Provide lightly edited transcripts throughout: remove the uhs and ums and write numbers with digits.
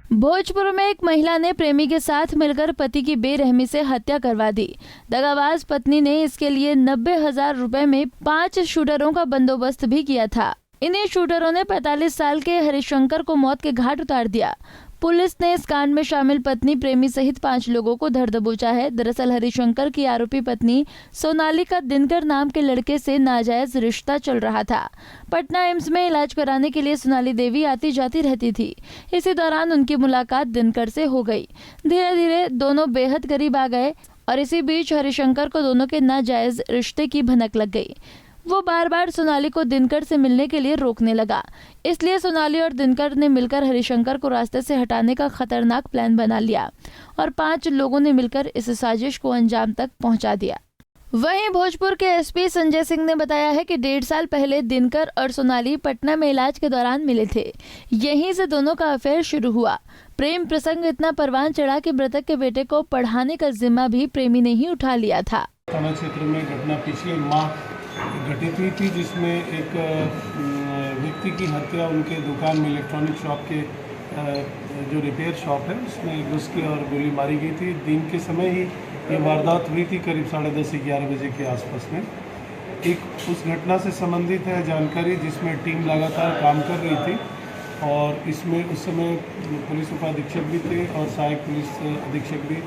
भोजपुर में एक महिला ने प्रेमी के साथ मिलकर पति की बेरहमी से हत्या करवा दी। दगाबाज पत्नी ने इसके लिए 90,000 रुपए में 5 शूटरों का बंदोबस्त भी किया था। इन्हीं शूटरों ने 45 साल के हरिशंकर को मौत के घाट उतार दिया। पुलिस ने इस कांड में शामिल पत्नी, प्रेमी सहित 5 लोगों को धर दबोचा है। दरअसल हरिशंकर की आरोपी पत्नी सोनाली का दिनकर नाम के लड़के से नाजायज रिश्ता चल रहा था। पटना एम्स में इलाज कराने के लिए सोनाली देवी आती जाती रहती थी। इसी दौरान उनकी मुलाकात दिनकर से हो गई। धीरे धीरे दोनों बेहद करीब आ गए और इसी बीच हरिशंकर को दोनों के नाजायज रिश्ते की भनक लग गई। वो बार बार सोनाली को दिनकर से मिलने के लिए रोकने लगा। इसलिए सोनाली और दिनकर ने मिलकर हरिशंकर को रास्ते से हटाने का खतरनाक प्लान बना लिया और 5 लोगों ने मिलकर इस साजिश को अंजाम तक पहुंचा दिया। वहीं भोजपुर के एसपी संजय सिंह ने बताया है कि 1.5 साल पहले दिनकर और सोनाली पटना में इलाज के दौरान मिले थे। यहीं से दोनों का अफेयर शुरू हुआ। प्रेम प्रसंग इतना परवान चढ़ा कि मृतक के बेटे को पढ़ाने का जिम्मा भी प्रेमी ने ही उठा लिया था। थाना क्षेत्र में घटना पिछले माह घटित हुई थी, जिसमें एक व्यक्ति की हत्या उनके दुकान में, इलेक्ट्रॉनिक शॉप के जो रिपेयर शॉप है उसमें घुस के और गोली मारी गई थी। दिन के समय ही ये वारदात हुई थी, करीब 10:30-11 बजे के आसपास में। एक उस घटना से संबंधित है जानकारी जिसमें टीम लगातार काम कर रही थी और इसमें उस समय पुलिस उपाधीक्षक भी थे और सहायक पुलिस अधीक्षक भी।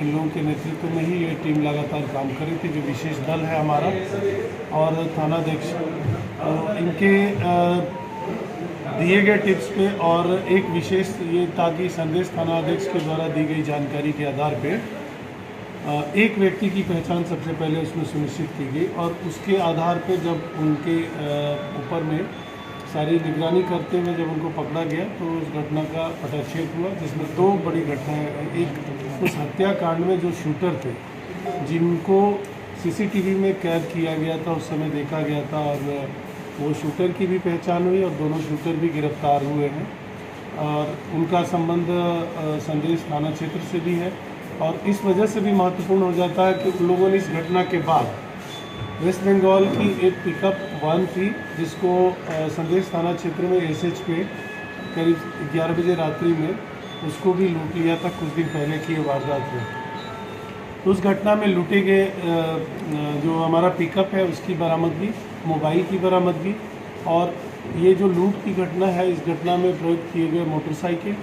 इन लोगों के नेतृत्व में ही ये टीम लगातार काम कर रही थी, जो विशेष दल है हमारा और थानाध्यक्ष। तो इनके दिए गए टिप्स पे और एक विशेष ये ताकि संदेश थानाध्यक्ष के द्वारा दी गई जानकारी के आधार पे एक व्यक्ति की पहचान सबसे पहले उसमें सुनिश्चित की गई और उसके आधार पे जब उनके ऊपर में सारी निगरानी करते हुए जब उनको पकड़ा गया तो उस घटना का पटाक्षेप हुआ, जिसमें 2 बड़ी घटनाएं। एक उस हत्याकांड में जो शूटर थे, जिनको सीसीटीवी में कैद किया गया था, उस समय देखा गया था और वो शूटर की भी पहचान हुई और दोनों शूटर भी गिरफ्तार हुए हैं और उनका संबंध संदेश थाना क्षेत्र से भी है। और इस वजह से भी महत्वपूर्ण हो जाता है कि उन लोगों ने इस घटना के बाद वेस्ट बंगाल की एक पिकअप वान थी, जिसको संदेश थाना क्षेत्र में एसएच पे करीब 11 बजे रात्रि में उसको भी लूट लिया था। कुछ दिन पहले की ये वारदात हुई। तो उस घटना में लूटे गए जो हमारा पिकअप है उसकी बरामदगी, मोबाइल की बरामदगी और ये जो लूट की घटना है, इस घटना में प्रयोग किए गए मोटरसाइकिल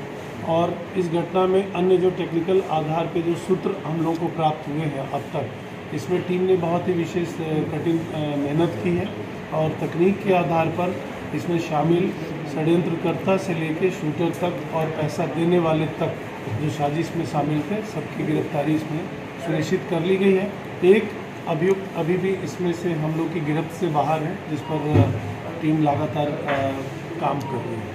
और इस घटना में अन्य जो टेक्निकल आधार पे जो सूत्र हम लोगों को प्राप्त हुए हैं अब तक, इसमें टीम ने बहुत ही विशेष कठिन मेहनत की है और तकनीक के आधार पर इसमें शामिल षड्यंत्रकर्ता से लेकर शूटर तक और पैसा देने वाले तक जो साजिश में शामिल थे, सबकी गिरफ्तारी इसमें सुनिश्चित कर ली गई है। एक अभियुक्त अभी भी इसमें से हम लोग की गिरफ्त से बाहर है, जिस पर टीम लगातार काम कर रही है।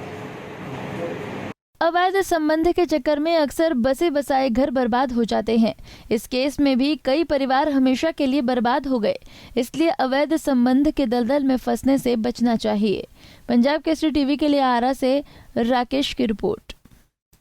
अवैध संबंध के चक्कर में अक्सर बसे बसाए घर बर्बाद हो जाते हैं। इस केस में भी कई परिवार हमेशा के लिए बर्बाद हो गए। इसलिए अवैध संबंध के दलदल में फंसने से बचना चाहिए। पंजाब केसरी टीवी के लिए आरा से राकेश की रिपोर्ट।